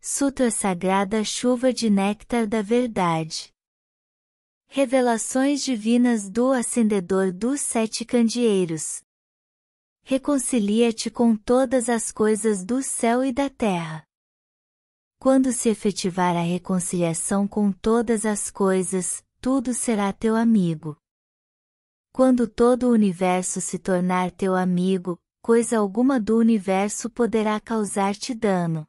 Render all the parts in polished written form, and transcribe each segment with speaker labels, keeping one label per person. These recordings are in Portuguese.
Speaker 1: Sutra Sagrada Chuva de Néctar da Verdade. Revelações divinas do Acendedor dos Sete Candeeiros. Reconcilia-te com todas as coisas do céu e da terra. Quando se efetivar a reconciliação com todas as coisas, tudo será teu amigo. Quando todo o universo se tornar teu amigo, coisa alguma do universo poderá causar-te dano.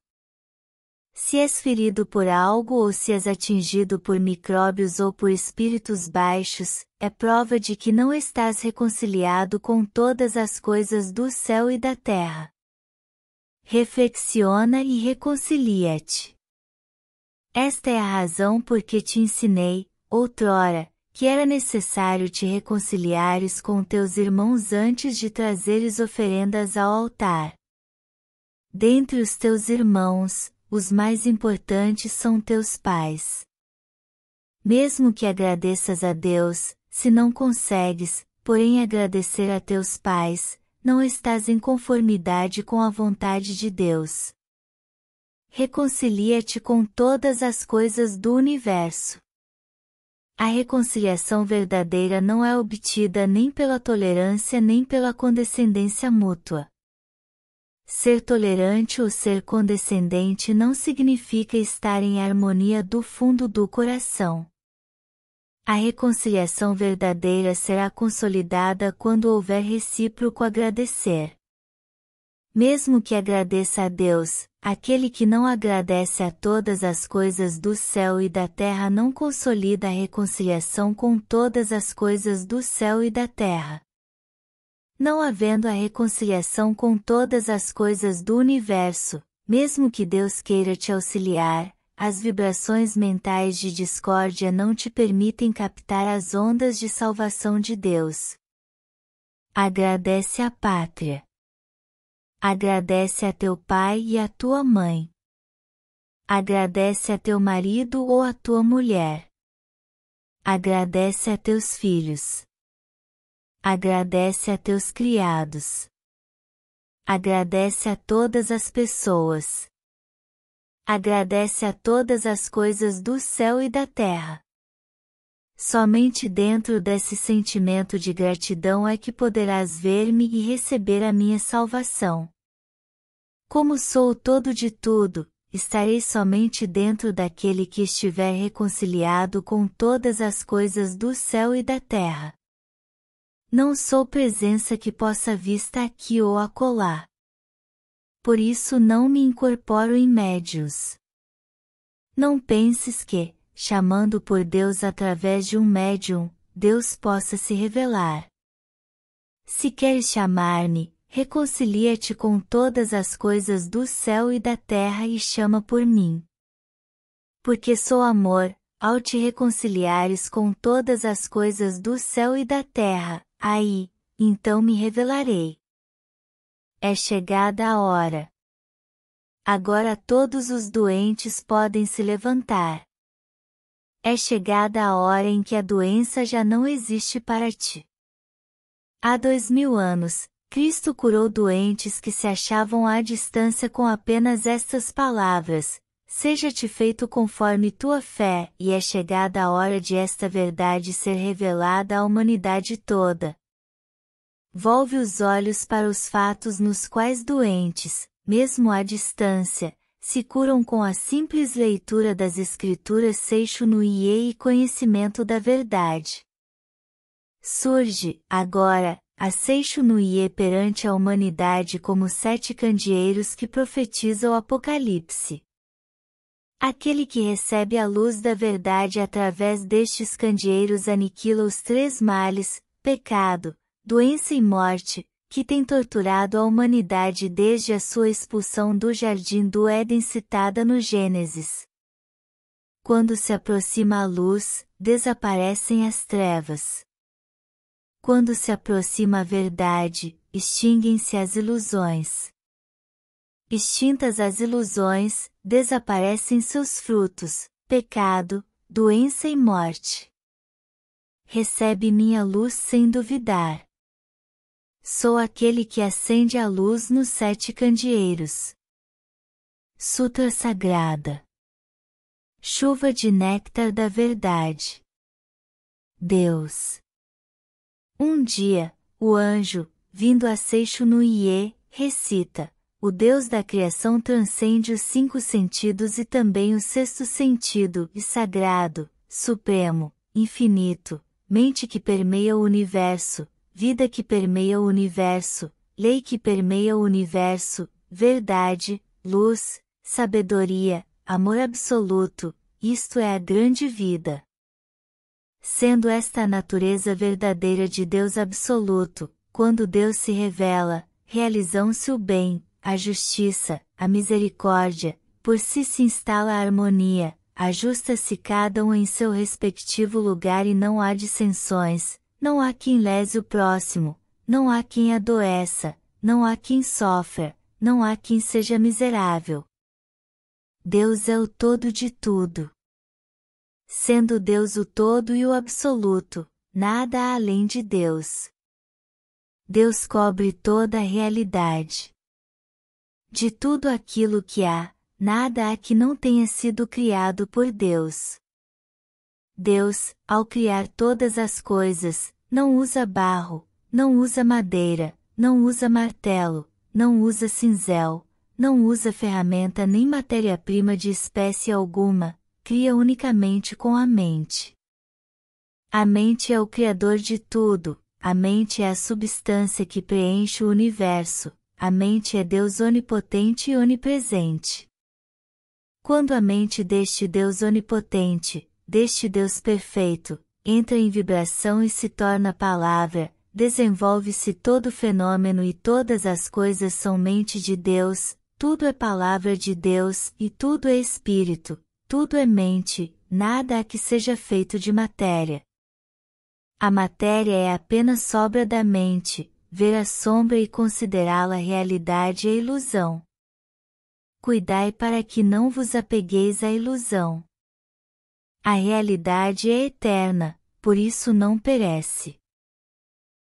Speaker 1: Se és ferido por algo ou se és atingido por micróbios ou por espíritos baixos, é prova de que não estás reconciliado com todas as coisas do céu e da terra. Reflexiona e reconcilia-te. Esta é a razão por que te ensinei, outrora, que era necessário te reconciliares com teus irmãos antes de trazeres oferendas ao altar. Dentre os teus irmãos, os mais importantes são teus pais. Mesmo que agradeças a Deus, se não consegues, porém agradecer a teus pais, não estás em conformidade com a vontade de Deus. Reconcilia-te com todas as coisas do universo. A reconciliação verdadeira não é obtida nem pela tolerância nem pela condescendência mútua. Ser tolerante ou ser condescendente não significa estar em harmonia do fundo do coração. A reconciliação verdadeira será consolidada quando houver recíproco agradecer. Mesmo que agradeça a Deus, aquele que não agradece a todas as coisas do céu e da terra não consolida a reconciliação com todas as coisas do céu e da terra. Não havendo a reconciliação com todas as coisas do universo, mesmo que Deus queira te auxiliar, as vibrações mentais de discórdia não te permitem captar as ondas de salvação de Deus. Agradece à pátria. Agradece a teu pai e a tua mãe. Agradece a teu marido ou a tua mulher. Agradece a teus filhos. Agradece a teus criados. Agradece a todas as pessoas. Agradece a todas as coisas do céu e da terra. Somente dentro desse sentimento de gratidão é que poderás ver-me e receber a minha salvação. Como sou o todo de tudo, estarei somente dentro daquele que estiver reconciliado com todas as coisas do céu e da terra. Não sou presença que possa vista aqui ou acolá. Por isso não me incorporo em médiuns. Não penses que, chamando por Deus através de um médium, Deus possa se revelar. Se queres chamar-me, reconcilia-te com todas as coisas do céu e da terra e chama por mim. Porque sou amor, ao te reconciliares com todas as coisas do céu e da terra, aí, então me revelarei. É chegada a hora. Agora todos os doentes podem se levantar. É chegada a hora em que a doença já não existe para ti. Há 2000 anos, Cristo curou doentes que se achavam à distância com apenas estas palavras: seja-te feito conforme tua fé, e é chegada a hora de esta verdade ser revelada à humanidade toda. Volve os olhos para os fatos nos quais doentes, mesmo à distância, se curam com a simples leitura das Escrituras Seixo no Ie e conhecimento da verdade. Surge, agora, a Seixo no Ie perante a humanidade como 7 candeeiros que profetizam o Apocalipse. Aquele que recebe a luz da verdade através destes candeeiros aniquila os 3 males, pecado, doença e morte, que tem torturado a humanidade desde a sua expulsão do jardim do Éden citada no Gênesis. Quando se aproxima a luz, desaparecem as trevas. Quando se aproxima a verdade, extinguem-se as ilusões. Extintas as ilusões, desaparecem seus frutos, pecado, doença e morte. Recebe minha luz sem duvidar. Sou aquele que acende a luz nos 7 candeeiros. Sutra Sagrada. Chuva de néctar da verdade. Deus. Um dia, o anjo, vindo a Seixo no Ie, recita: o Deus da criação transcende os 5 sentidos e também o 6º sentido, e sagrado, supremo, infinito, mente que permeia o universo, vida que permeia o universo, lei que permeia o universo, verdade, luz, sabedoria, amor absoluto, isto é a grande vida. Sendo esta a natureza verdadeira de Deus absoluto, quando Deus se revela, realizam-se o bem, a justiça, a misericórdia, por si se instala a harmonia, ajusta-se cada um em seu respectivo lugar e não há dissensões, não há quem lese o próximo, não há quem adoeça, não há quem sofra, não há quem seja miserável. Deus é o todo de tudo. Sendo Deus o todo e o absoluto, nada há além de Deus. Deus cobre toda a realidade. De tudo aquilo que há, nada há que não tenha sido criado por Deus. Deus, ao criar todas as coisas, não usa barro, não usa madeira, não usa martelo, não usa cinzel, não usa ferramenta nem matéria-prima de espécie alguma, cria unicamente com a mente. A mente é o criador de tudo, a mente é a substância que preenche o universo, a mente é Deus onipotente e onipresente. Quando a mente deste Deus onipotente, deste Deus perfeito, entra em vibração e se torna palavra, desenvolve-se todo fenômeno e todas as coisas são mente de Deus, tudo é palavra de Deus e tudo é espírito, tudo é mente, nada há que seja feito de matéria. A matéria é apenas sobra da mente, ver a sombra e considerá-la realidade é ilusão. Cuidai para que não vos apegueis à ilusão. A realidade é eterna, por isso não perece.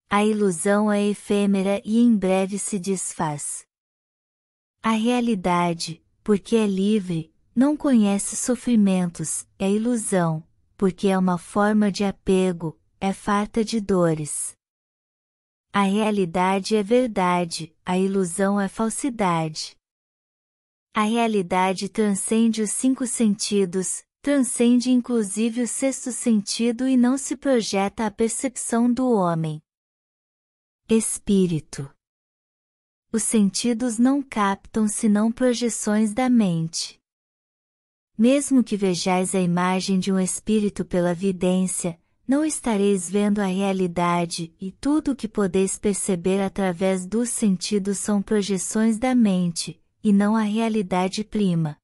Speaker 1: A ilusão é efêmera e em breve se desfaz. A realidade, porque é livre, não conhece sofrimentos, é ilusão, porque é uma forma de apego, é farta de dores. A realidade é verdade, a ilusão é falsidade. A realidade transcende os 5 sentidos, transcende inclusive o 6º sentido e não se projeta à percepção do homem. Espírito. Os sentidos não captam senão projeções da mente. Mesmo que vejais a imagem de um espírito pela vidência, não estareis vendo a realidade, e tudo o que podeis perceber através dos sentidos são projeções da mente, e não a realidade prima.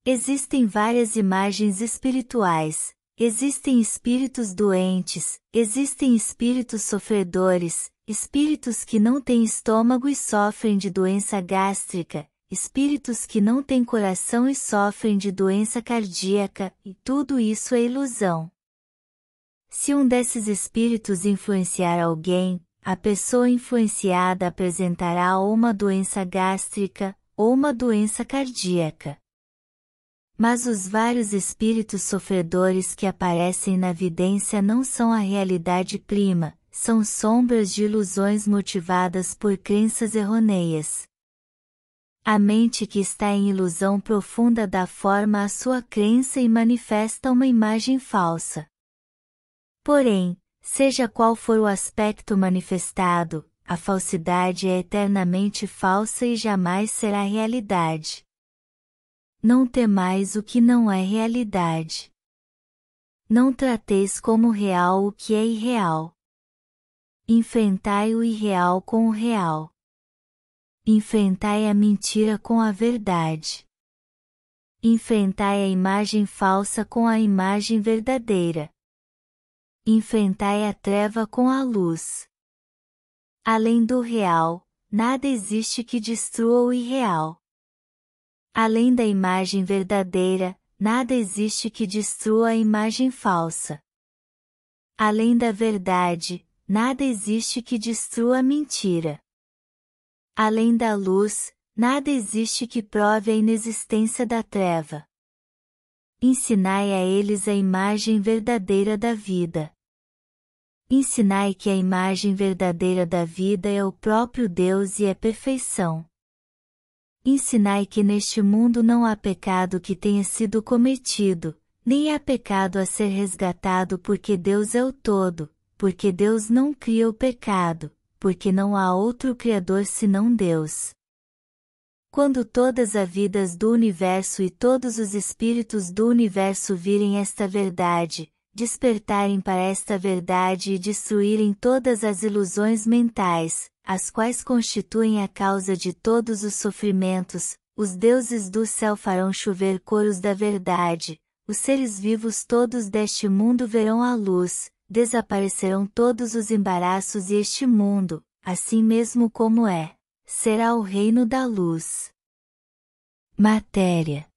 Speaker 1: Existem várias imagens espirituais, existem espíritos doentes, existem espíritos sofredores, espíritos que não têm estômago e sofrem de doença gástrica, espíritos que não têm coração e sofrem de doença cardíaca, e tudo isso é ilusão. Se um desses espíritos influenciar alguém, a pessoa influenciada apresentará ou uma doença gástrica, ou uma doença cardíaca. Mas os vários espíritos sofredores que aparecem na vidência não são a realidade prima, são sombras de ilusões motivadas por crenças errôneas. A mente que está em ilusão profunda dá forma à sua crença e manifesta uma imagem falsa. Porém, seja qual for o aspecto manifestado, a falsidade é eternamente falsa e jamais será realidade. Não temais o que não é realidade. Não trateis como real o que é irreal. Enfrentai o irreal com o real. Enfrentai a mentira com a verdade. Enfrentai a imagem falsa com a imagem verdadeira. Enfrentai a treva com a luz. Além do real, nada existe que destrua o irreal. Além da imagem verdadeira, nada existe que destrua a imagem falsa. Além da verdade, nada existe que destrua a mentira. Além da luz, Nada existe que prove a inexistência da treva. Ensinai a eles a imagem verdadeira da vida. Ensinai que a imagem verdadeira da vida é o próprio Deus e é perfeição. Ensinai que neste mundo não há pecado que tenha sido cometido, nem há pecado a ser resgatado porque Deus é o todo, porque Deus não cria o pecado, porque não há outro Criador senão Deus. Quando todas as vidas do universo e todos os espíritos do universo virem esta verdade, despertarem para esta verdade e destruírem todas as ilusões mentais, as quais constituem a causa de todos os sofrimentos, os deuses do céu farão chover coros da verdade, os seres vivos todos deste mundo verão a luz, desaparecerão todos os embaraços e este mundo, assim mesmo como é, será o reino da luz. Matéria.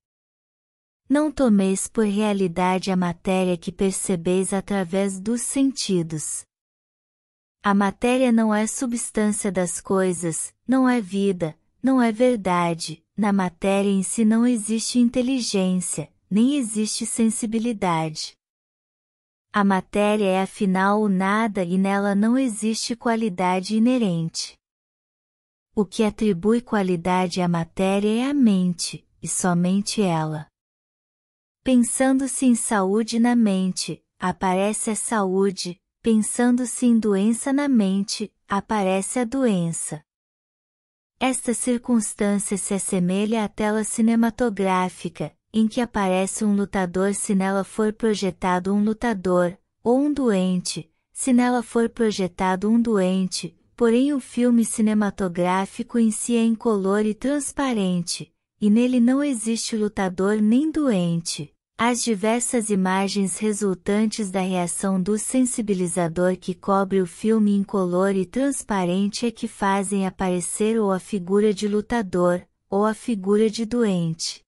Speaker 1: Não tomeis por realidade a matéria que percebeis através dos sentidos. A matéria não é substância das coisas, não é vida, não é verdade, na matéria em si não existe inteligência, nem existe sensibilidade. A matéria é afinal o nada e nela não existe qualidade inerente. O que atribui qualidade à matéria é a mente, e somente ela. Pensando-se em saúde na mente, aparece a saúde, pensando-se em doença na mente, aparece a doença. Esta circunstância se assemelha à tela cinematográfica, em que aparece um lutador se nela for projetado um lutador, ou um doente, se nela for projetado um doente, porém o filme cinematográfico em si é incolor e transparente, e nele não existe lutador nem doente. As diversas imagens resultantes da reação do sensibilizador que cobre o filme incolor e transparente é que fazem aparecer ou a figura de lutador, ou a figura de doente.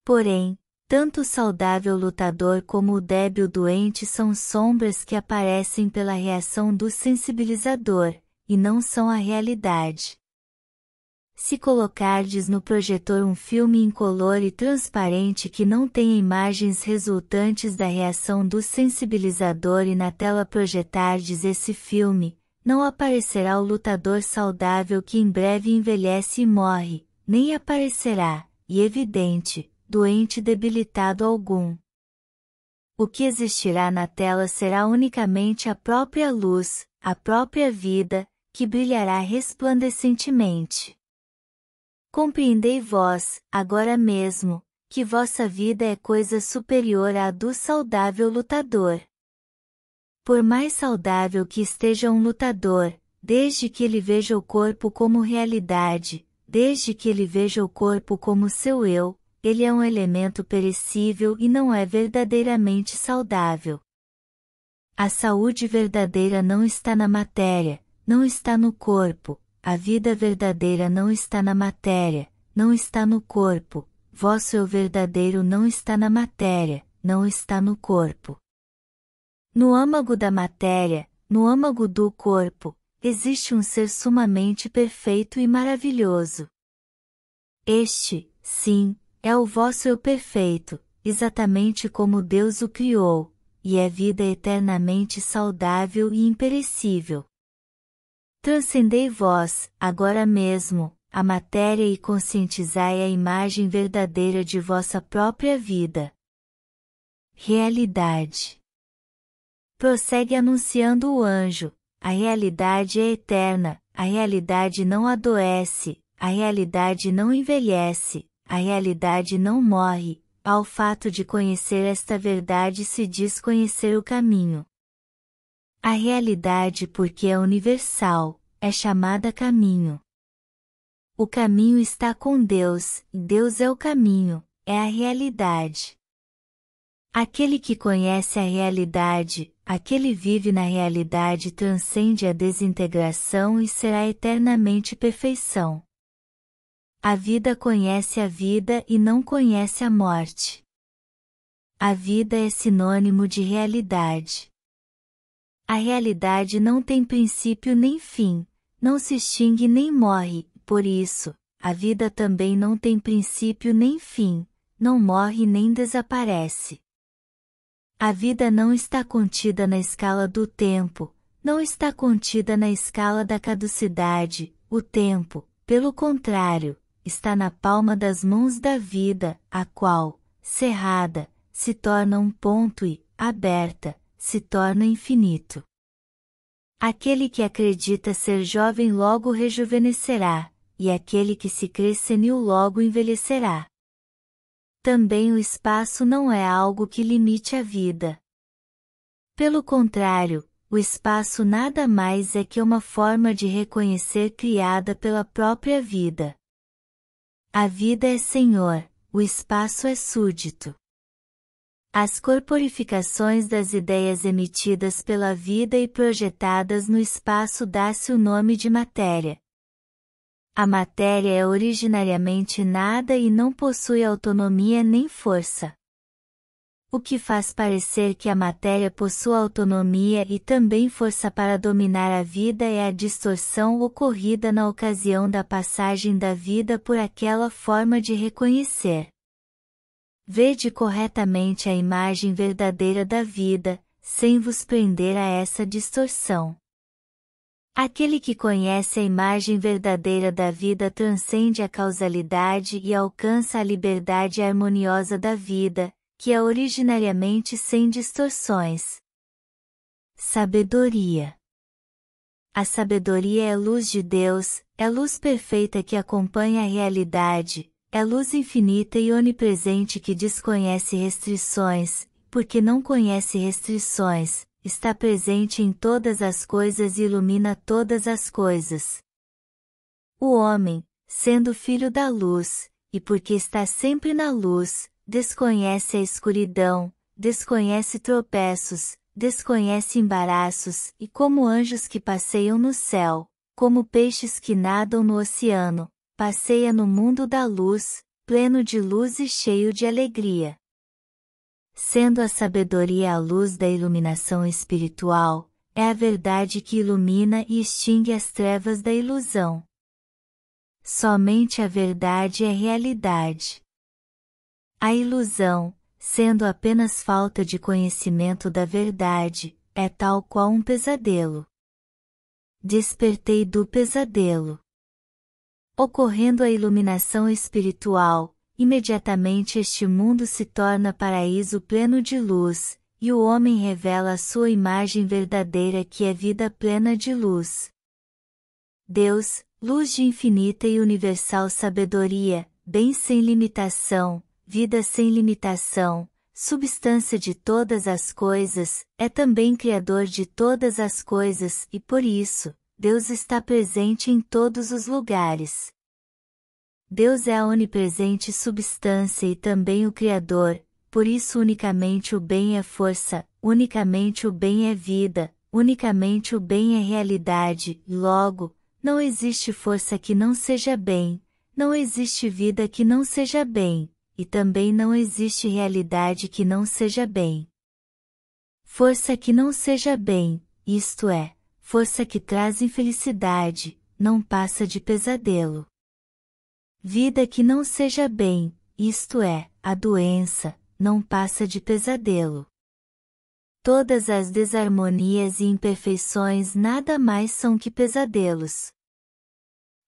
Speaker 1: Porém, tanto o saudável lutador como o débil doente são sombras que aparecem pela reação do sensibilizador, e não são a realidade. Se colocardes no projetor um filme incolor e transparente que não tenha imagens resultantes da reação do sensibilizador e na tela projetardes esse filme, não aparecerá o lutador saudável que em breve envelhece e morre, nem aparecerá, e evidente, doente debilitado algum. O que existirá na tela será unicamente a própria luz, a própria vida, que brilhará resplandecentemente. Compreendei vós, agora mesmo, que vossa vida é coisa superior à do saudável lutador. Por mais saudável que esteja um lutador, desde que ele veja o corpo como realidade, desde que ele veja o corpo como seu eu, ele é um elemento perecível e não é verdadeiramente saudável. A saúde verdadeira não está na matéria, não está no corpo. A vida verdadeira não está na matéria, não está no corpo, vosso eu verdadeiro não está na matéria, não está no corpo. No âmago da matéria, no âmago do corpo, existe um ser sumamente perfeito e maravilhoso. Este, sim, é o vosso eu perfeito, exatamente como Deus o criou, e é vida eternamente saudável e imperecível. Transcendei vós, agora mesmo, a matéria e conscientizai a imagem verdadeira de vossa própria vida. Realidade. Prossegue anunciando o anjo, a realidade é eterna, a realidade não adoece, a realidade não envelhece, a realidade não morre, ao fato de conhecer esta verdade se diz conhecer o caminho. A realidade, porque é universal, é chamada caminho. O caminho está com Deus, e Deus é o caminho, é a realidade. Aquele que conhece a realidade, aquele vive na realidade transcende a desintegração e será eternamente perfeição. A vida conhece a vida e não conhece a morte. A vida é sinônimo de realidade. A realidade não tem princípio nem fim, não se extingue nem morre, por isso, a vida também não tem princípio nem fim, não morre nem desaparece. A vida não está contida na escala do tempo, não está contida na escala da caducidade, o tempo, pelo contrário, está na palma das mãos da vida, a qual, cerrada, se torna um ponto e, aberta, se torna infinito. Aquele que acredita ser jovem logo rejuvenescerá, e aquele que se crê senil logo envelhecerá. Também o espaço não é algo que limite a vida. Pelo contrário, o espaço nada mais é que uma forma de reconhecer criada pela própria vida. A vida é senhor, o espaço é súdito. As corporificações das ideias emitidas pela vida e projetadas no espaço dá-se o nome de matéria. A matéria é originariamente nada e não possui autonomia nem força. O que faz parecer que a matéria possua autonomia e também força para dominar a vida é a distorção ocorrida na ocasião da passagem da vida por aquela forma de reconhecer. Vede corretamente a imagem verdadeira da vida, sem vos prender a essa distorção. Aquele que conhece a imagem verdadeira da vida transcende a causalidade e alcança a liberdade harmoniosa da vida, que é originariamente sem distorções. Sabedoria. A sabedoria é luz de Deus, é luz perfeita que acompanha a realidade, é luz infinita e onipresente que desconhece restrições, porque não conhece restrições, está presente em todas as coisas e ilumina todas as coisas. O homem, sendo filho da luz, e porque está sempre na luz, desconhece a escuridão, desconhece tropeços, desconhece embaraços, e como anjos que passeiam no céu, como peixes que nadam no oceano, passeia no mundo da luz, pleno de luz e cheio de alegria. Sendo a sabedoria a luz da iluminação espiritual, é a verdade que ilumina e extingue as trevas da ilusão. Somente a verdade é realidade. A ilusão, sendo apenas falta de conhecimento da verdade, é tal qual um pesadelo. Despertei do pesadelo. Ocorrendo a iluminação espiritual, imediatamente este mundo se torna paraíso pleno de luz, e o homem revela a sua imagem verdadeira que é vida plena de luz. Deus, luz de infinita e universal sabedoria, bem sem limitação, vida sem limitação, substância de todas as coisas, é também Criador de todas as coisas e por isso, Deus está presente em todos os lugares. Deus é a onipresente substância e também o Criador, por isso unicamente o bem é força, unicamente o bem é vida, unicamente o bem é realidade, logo, não existe força que não seja bem, não existe vida que não seja bem, e também não existe realidade que não seja bem. Força que não seja bem, isto é, força que traz infelicidade, não passa de pesadelo. Vida que não seja bem, isto é, a doença, não passa de pesadelo. Todas as desarmonias e imperfeições nada mais são que pesadelos.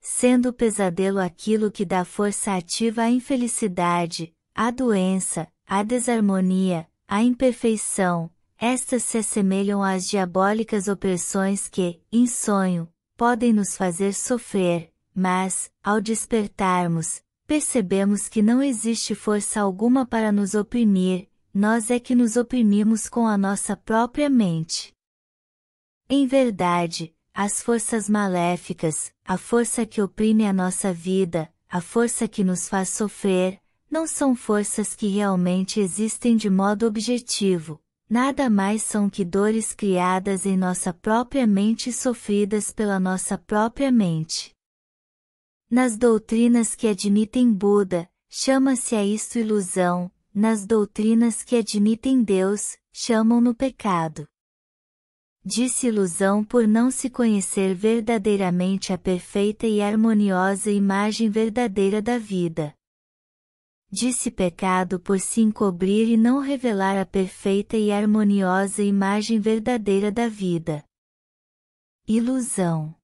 Speaker 1: Sendo o pesadelo aquilo que dá força ativa à infelicidade, à doença, à desarmonia, à imperfeição, estas se assemelham às diabólicas opressões que, em sonho, podem nos fazer sofrer, mas, ao despertarmos, percebemos que não existe força alguma para nos oprimir, nós é que nos oprimimos com a nossa própria mente. Em verdade, as forças maléficas, a força que oprime a nossa vida, a força que nos faz sofrer, não são forças que realmente existem de modo objetivo, nada mais são que dores criadas em nossa própria mente e sofridas pela nossa própria mente. Nas doutrinas que admitem Buda, chama-se a isto ilusão, nas doutrinas que admitem Deus, chamam-no pecado. Disse ilusão por não se conhecer verdadeiramente a perfeita e harmoniosa imagem verdadeira da vida. Disse pecado por se encobrir e não revelar a perfeita e harmoniosa imagem verdadeira da vida. Ilusão.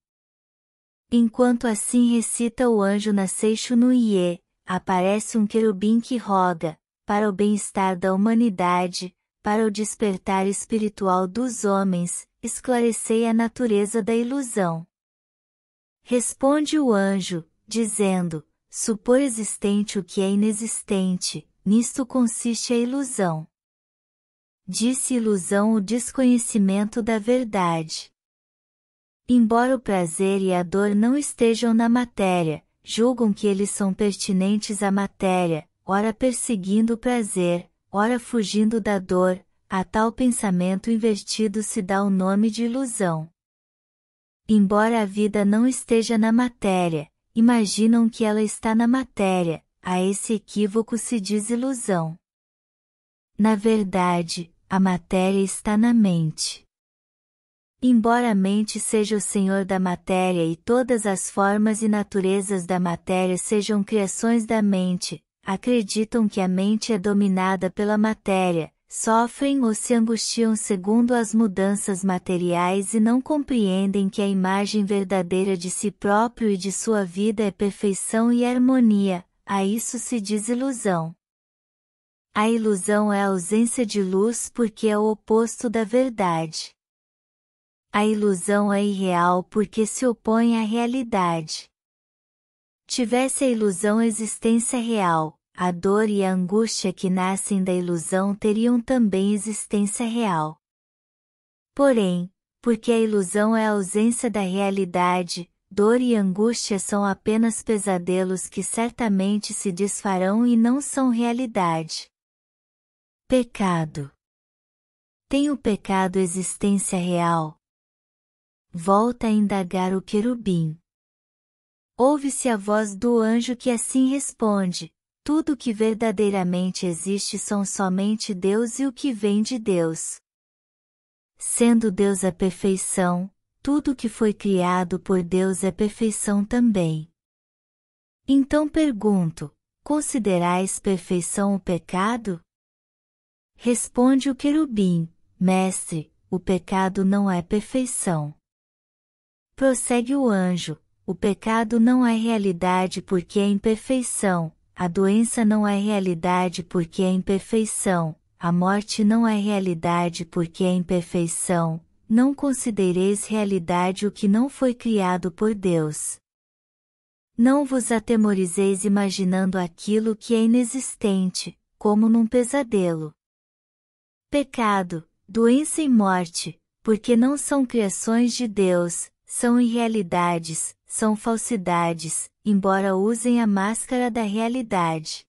Speaker 1: Enquanto assim recita o anjo na Seixo no Ie, aparece um querubim que roga, para o bem-estar da humanidade, para o despertar espiritual dos homens, esclarecei a natureza da ilusão. Responde o anjo, dizendo, supor existente o que é inexistente, nisto consiste a ilusão. Disse ilusão o desconhecimento da verdade. Embora o prazer e a dor não estejam na matéria, julgam que eles são pertinentes à matéria, ora perseguindo o prazer, ora fugindo da dor, a tal pensamento invertido se dá o nome de ilusão. Embora a vida não esteja na matéria, imaginam que ela está na matéria, a esse equívoco se diz ilusão. Na verdade, a matéria está na mente. Embora a mente seja o senhor da matéria e todas as formas e naturezas da matéria sejam criações da mente, acreditam que a mente é dominada pela matéria, sofrem ou se angustiam segundo as mudanças materiais e não compreendem que a imagem verdadeira de si próprio e de sua vida é perfeição e harmonia, a isso se diz ilusão. A ilusão é a ausência de luz porque é o oposto da verdade. A ilusão é irreal porque se opõe à realidade. Tivesse a ilusão existência real, a dor e a angústia que nascem da ilusão teriam também existência real. Porém, porque a ilusão é a ausência da realidade, dor e angústia são apenas pesadelos que certamente se desfarão e não são realidade. Pecado. Tem o pecado existência real? Volta a indagar o querubim. Ouve-se a voz do anjo que assim responde: tudo o que verdadeiramente existe são somente Deus e o que vem de Deus. Sendo Deus a perfeição, tudo o que foi criado por Deus é perfeição também. Então pergunto: considerais perfeição o pecado? Responde o querubim: mestre, o pecado não é perfeição. Prossegue o anjo: o pecado não é realidade porque é imperfeição, a doença não é realidade porque é imperfeição, a morte não é realidade porque é imperfeição, não considereis realidade o que não foi criado por Deus. Não vos atemorizeis imaginando aquilo que é inexistente, como num pesadelo. Pecado, doença e morte, porque não são criações de Deus, são irrealidades, são falsidades, embora usem a máscara da realidade.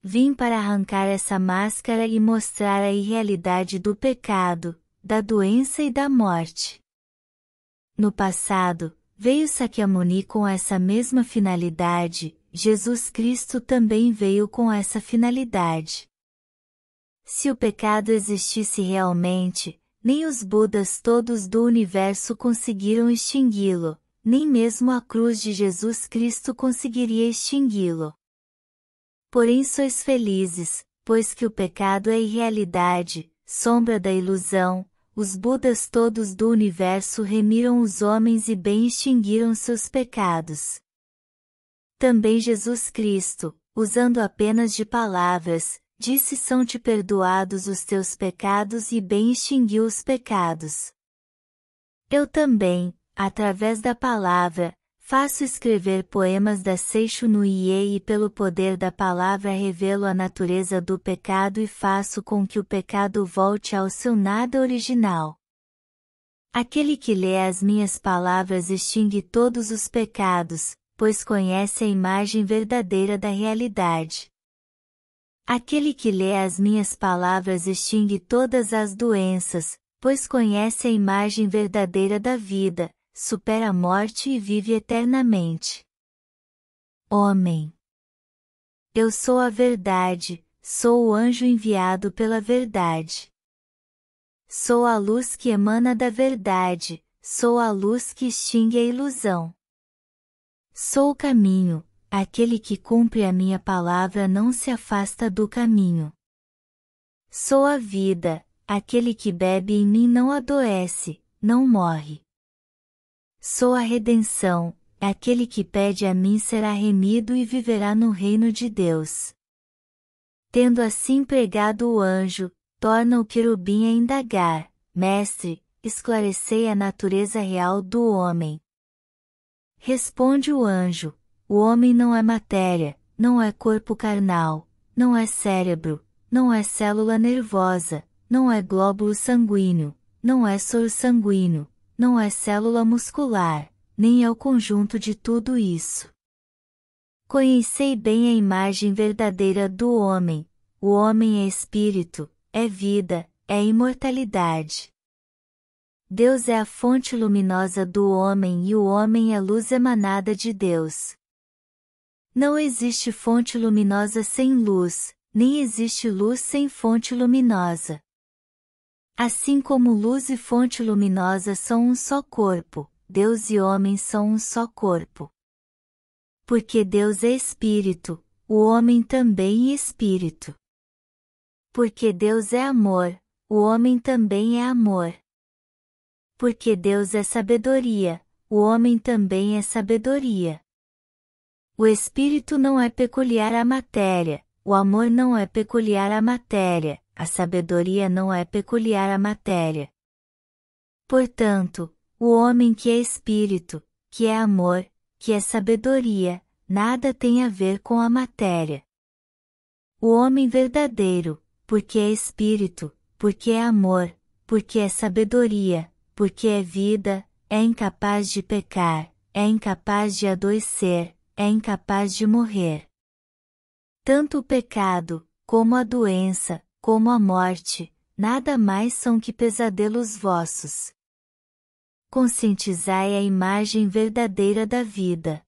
Speaker 1: Vim para arrancar essa máscara e mostrar a irrealidade do pecado, da doença e da morte. No passado, veio Sakyamuni com essa mesma finalidade, Jesus Cristo também veio com essa finalidade. Se o pecado existisse realmente, nem os Budas todos do universo conseguiram extingui-lo, nem mesmo a cruz de Jesus Cristo conseguiria extingui-lo. Porém sois felizes, pois que o pecado é irrealidade, sombra da ilusão, os Budas todos do universo remiram os homens e bem extinguiram seus pecados. Também Jesus Cristo, usando apenas de palavras, disse: são-te perdoados os teus pecados e bem extinguiu os pecados. Eu também, através da palavra, faço escrever poemas da Seixo no Ie e pelo poder da palavra revelo a natureza do pecado e faço com que o pecado volte ao seu nada original. Aquele que lê as minhas palavras extingue todos os pecados, pois conhece a imagem verdadeira da realidade. Aquele que lê as minhas palavras extingue todas as doenças, pois conhece a imagem verdadeira da vida, supera a morte e vive eternamente. Homem. Eu sou a verdade, sou o anjo enviado pela verdade. Sou a luz que emana da verdade, sou a luz que extingue a ilusão. Sou o caminho, aquele que cumpre a minha palavra não se afasta do caminho. Sou a vida, aquele que bebe em mim não adoece, não morre. Sou a redenção, aquele que pede a mim será remido e viverá no reino de Deus. Tendo assim pregado o anjo, torna o querubim a indagar: Mestre, esclarecei a natureza real do homem. Responde o anjo: o homem não é matéria, não é corpo carnal, não é cérebro, não é célula nervosa, não é glóbulo sanguíneo, não é soro sanguíneo, não é célula muscular, nem é o conjunto de tudo isso. Conhecei bem a imagem verdadeira do homem. O homem é espírito, é vida, é imortalidade. Deus é a fonte luminosa do homem e o homem é luz emanada de Deus. Não existe fonte luminosa sem luz, nem existe luz sem fonte luminosa. Assim como luz e fonte luminosa são um só corpo, Deus e homem são um só corpo. Porque Deus é espírito, o homem também é espírito. Porque Deus é amor, o homem também é amor. Porque Deus é sabedoria, o homem também é sabedoria. O espírito não é peculiar à matéria, o amor não é peculiar à matéria, a sabedoria não é peculiar à matéria. Portanto, o homem que é espírito, que é amor, que é sabedoria, nada tem a ver com a matéria. O homem verdadeiro, porque é espírito, porque é amor, porque é sabedoria, porque é vida, é incapaz de pecar, é incapaz de adoecer, é incapaz de morrer. Tanto o pecado, como a doença, como a morte, nada mais são que pesadelos vossos. Conscientizai a imagem verdadeira da vida.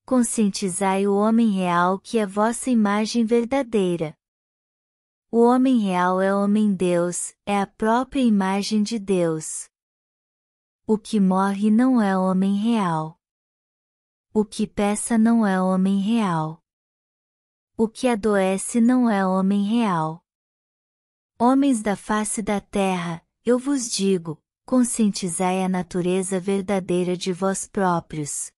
Speaker 1: Conscientizai o homem real que é vossa imagem verdadeira. O homem real é homem-Deus, é a própria imagem de Deus. O que morre não é homem real. O que peça não é homem real. O que adoece não é homem real. Homens da face da terra, eu vos digo, conscientizai a natureza verdadeira de vós próprios.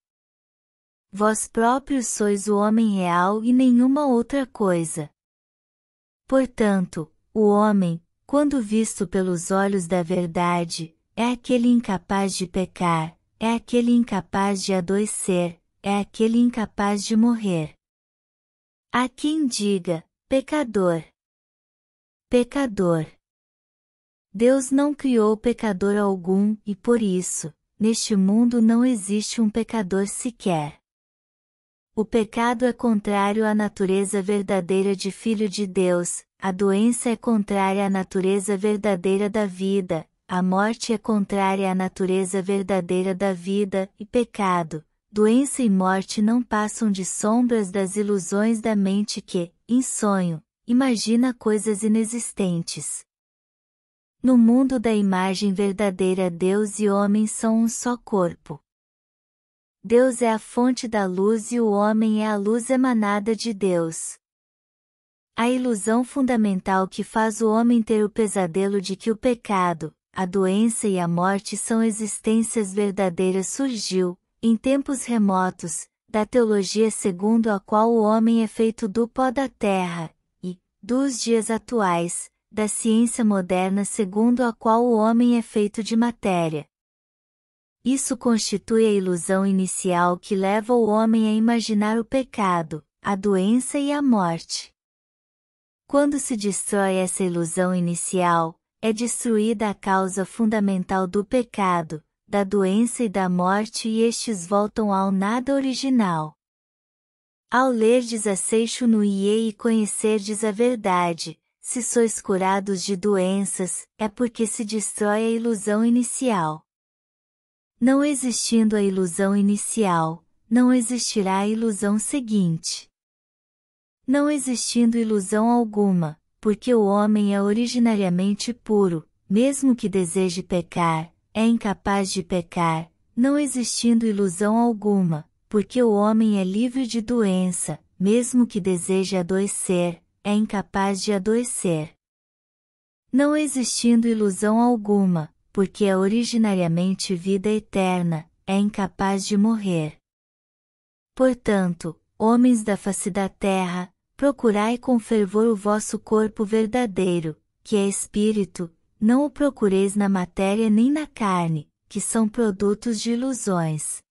Speaker 1: Vós próprios sois o homem real e nenhuma outra coisa. Portanto, o homem, quando visto pelos olhos da verdade, é aquele incapaz de pecar, é aquele incapaz de adoecer, é aquele incapaz de morrer. Há quem diga, pecador. Pecador. Deus não criou pecador algum e por isso, neste mundo não existe um pecador sequer. O pecado é contrário à natureza verdadeira de Filho de Deus, a doença é contrária à natureza verdadeira da vida, a morte é contrária à natureza verdadeira da vida, e pecado, doença e morte não passam de sombras das ilusões da mente que, em sonho, imagina coisas inexistentes. No mundo da imagem verdadeira Deus e homem são um só corpo. Deus é a fonte da luz e o homem é a luz emanada de Deus. A ilusão fundamental que faz o homem ter o pesadelo de que o pecado, a doença e a morte são existências verdadeiras surgiu, em tempos remotos, da teologia segundo a qual o homem é feito do pó da terra, e, dos dias atuais, da ciência moderna segundo a qual o homem é feito de matéria. Isso constitui a ilusão inicial que leva o homem a imaginar o pecado, a doença e a morte. Quando se destrói essa ilusão inicial, é destruída a causa fundamental do pecado, da doença e da morte e estes voltam ao nada original. Ao lerdes a seixo no ie e conhecerdes a verdade, se sois curados de doenças, é porque se destrói a ilusão inicial. Não existindo a ilusão inicial, não existirá a ilusão seguinte. Não existindo ilusão alguma, porque o homem é originariamente puro, mesmo que deseje pecar, é incapaz de pecar, não existindo ilusão alguma, porque o homem é livre de doença, mesmo que deseje adoecer, é incapaz de adoecer. Não existindo ilusão alguma, porque é originariamente vida eterna, é incapaz de morrer. Portanto, homens da face da terra, procurai com fervor o vosso corpo verdadeiro, que é espírito, não o procureis na matéria nem na carne, que são produtos de ilusões.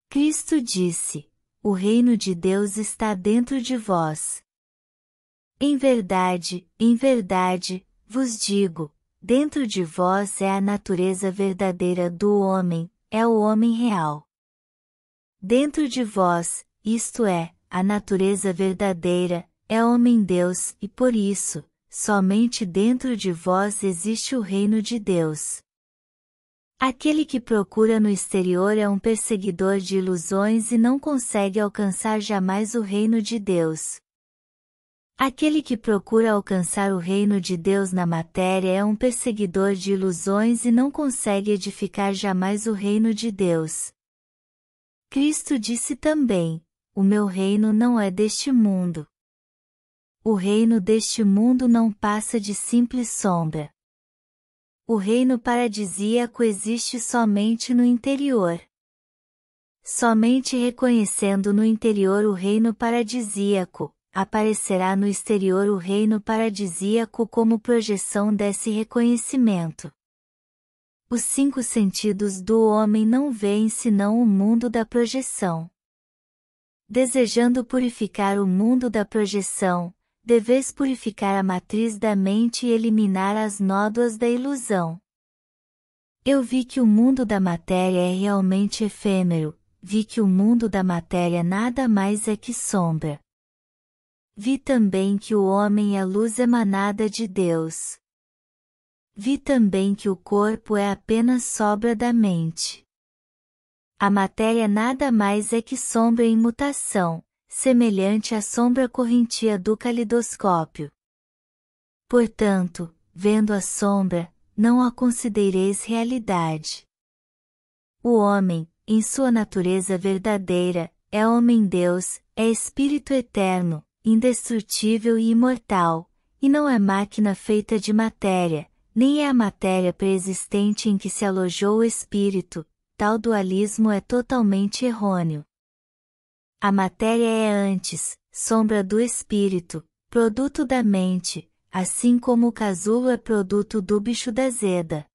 Speaker 1: Cristo disse: o reino de Deus está dentro de vós. Em verdade, vos digo, dentro de vós é a natureza verdadeira do homem, é o homem real. Dentro de vós, isto é, a natureza verdadeira, é homem-Deus e por isso, somente dentro de vós existe o reino de Deus. Aquele que procura no exterior é um perseguidor de ilusões e não consegue alcançar jamais o reino de Deus. Aquele que procura alcançar o reino de Deus na matéria é um perseguidor de ilusões e não consegue edificar jamais o reino de Deus. Cristo disse também: o meu reino não é deste mundo. O reino deste mundo não passa de simples sombra. O reino paradisíaco existe somente no interior. Somente reconhecendo no interior o reino paradisíaco, aparecerá no exterior o reino paradisíaco como projeção desse reconhecimento. Os 5 sentidos do homem não veem senão o mundo da projeção. Desejando purificar o mundo da projeção, deveis purificar a matriz da mente e eliminar as nódoas da ilusão. Eu vi que o mundo da matéria é realmente efêmero, vi que o mundo da matéria nada mais é que sombra. Vi também que o homem é luz emanada de Deus. Vi também que o corpo é apenas sobra da mente. A matéria nada mais é que sombra em mutação, semelhante à sombra correntia do calidoscópio. Portanto, vendo a sombra, não a considereis realidade. O homem, em sua natureza verdadeira, é homem-Deus, é espírito eterno, indestrutível e imortal, e não é máquina feita de matéria, nem é a matéria preexistente em que se alojou o espírito. Tal dualismo é totalmente errôneo. A matéria é antes, sombra do espírito, produto da mente, assim como o casulo é produto do bicho da zeda.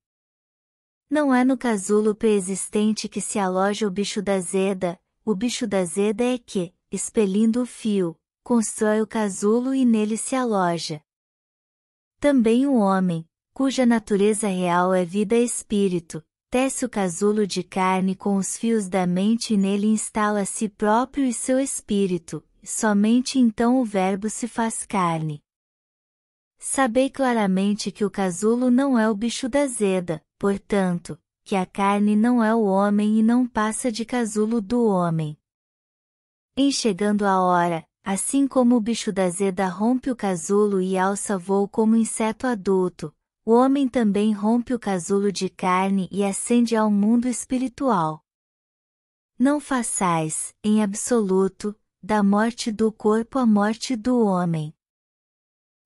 Speaker 1: Não é no casulo preexistente que se aloja o bicho da zeda, o bicho da zeda é que, expelindo o fio, constrói o casulo e nele se aloja. Também o homem, cuja natureza real é vida e espírito, tece o casulo de carne com os fios da mente e nele instala a si próprio e seu espírito, e somente então o Verbo se faz carne. Sabei claramente que o casulo não é o bicho da zeda, portanto, que a carne não é o homem e não passa de casulo do homem. Em chegando a hora, assim como o bicho da zeda rompe o casulo e alça voo como inseto adulto, o homem também rompe o casulo de carne e ascende ao mundo espiritual. Não façais, em absoluto, da morte do corpo a morte do homem.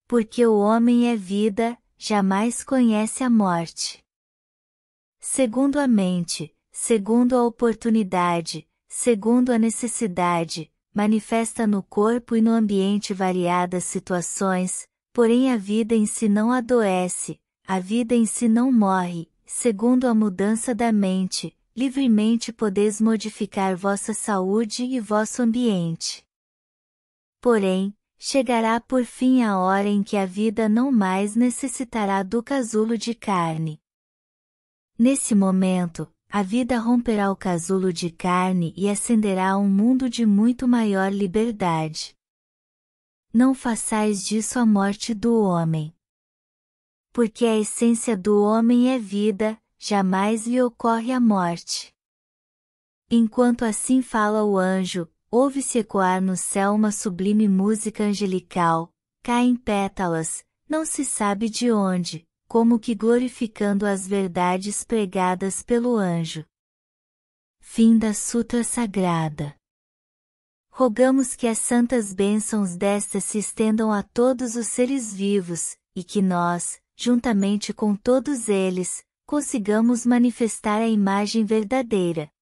Speaker 1: Porque o homem é vida, jamais conhece a morte. Segundo a mente, segundo a oportunidade, segundo a necessidade, manifesta no corpo e no ambiente variadas situações, porém a vida em si não adoece, a vida em si não morre, segundo a mudança da mente, livremente podeis modificar vossa saúde e vosso ambiente. Porém, chegará por fim a hora em que a vida não mais necessitará do casulo de carne. Nesse momento, a vida romperá o casulo de carne e ascenderá a um mundo de muito maior liberdade. Não façais disso a morte do homem. Porque a essência do homem é vida, jamais lhe ocorre a morte. Enquanto assim fala o anjo, ouve-se ecoar no céu uma sublime música angelical, caem pétalas, não se sabe de onde, como que glorificando as verdades pregadas pelo anjo. Fim da Sutra Sagrada. Rogamos que as santas bênçãos desta se estendam a todos os seres vivos, e que nós, juntamente com todos eles, consigamos manifestar a imagem verdadeira,